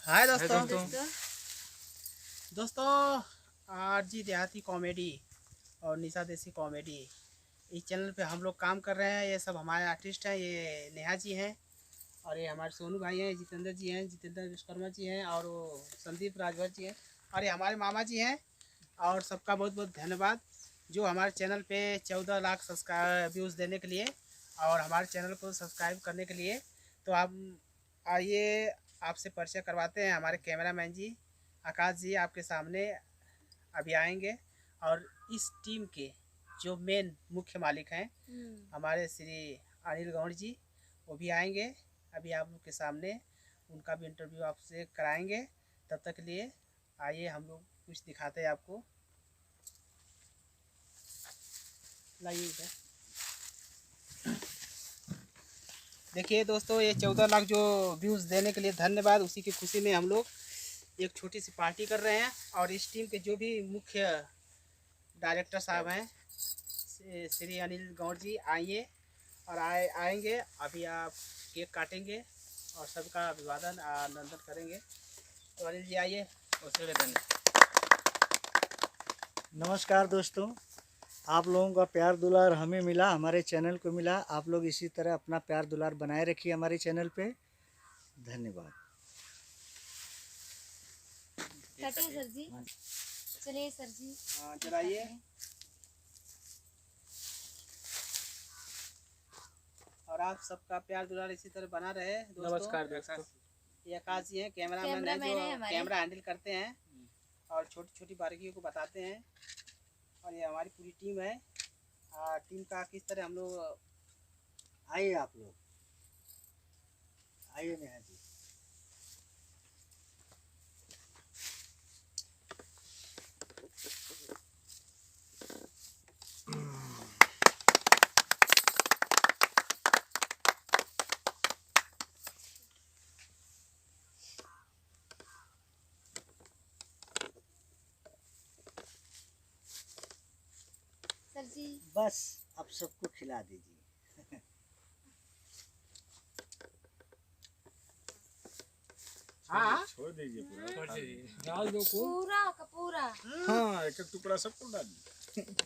हाय दोस्तों आरजी देहाती कॉमेडी और निशा देसी कॉमेडी इस चैनल पे हम लोग काम कर रहे हैं। ये सब हमारे आर्टिस्ट हैं। ये नेहा जी हैं और ये हमारे सोनू भाई हैं, जितेंद्र जी हैं, जितेंद्र विश्वकर्मा जी हैं और वो संदीप राजभर जी हैं और ये हमारे मामा जी हैं। और सबका बहुत बहुत धन्यवाद जो हमारे चैनल पे 14 लाख सब्सक्राइब व्यूज़ देने के लिए और हमारे चैनल को सब्सक्राइब करने के लिए। तो आप आइए आपसे परिचय करवाते हैं। हमारे कैमरामैन जी आकाश जी आपके सामने अभी आएंगे और इस टीम के जो मेन मुख्य मालिक हैं हमारे श्री अनिल गौड़ जी वो भी आएंगे। अभी आप लोग के सामने उनका भी इंटरव्यू आपसे कराएंगे। तब तक के लिए आइए हम लोग कुछ दिखाते हैं आपको। लाइए इधर देखिए दोस्तों, ये 14 लाख जो व्यूज़ देने के लिए धन्यवाद। उसी की खुशी में हम लोग एक छोटी सी पार्टी कर रहे हैं और इस टीम के जो भी मुख्य डायरेक्टर साहब हैं श्री अनिल गौड़ जी आइए और आएंगे। अभी आप केक काटेंगे और सबका अभिवादन आनंदन करेंगे। तो अनिल जी आइए। नमस्कार दोस्तों, आप लोगों का प्यार दुलार हमें मिला, हमारे चैनल को मिला। आप लोग इसी तरह अपना प्यार दुलार बनाए रखिए हमारे चैनल पे। धन्यवाद। कटिए सर जी, चलिए सर जी चलाइए। और आप सबका प्यार दुलार इसी तरह बना रहे दोस्तों। नमस्कार दोस्तों, ये आकाश जी हैं, कैमरामैन है जो कैमरा हैंडल करते हैं और छोटी छोटी बारीकियों को बताते हैं। और ये हमारी पूरी टीम है। टीम का किस तरह हम लोग आइए, आप लोग आइए नेहा जी। सर जी बस अब सबको खिला दीजिए। हाँ छोड़ दीजिए पूरा, डाल दो पूरा का पूरा। हाँ, एक एक टुकड़ा सबको डाल दीजिए।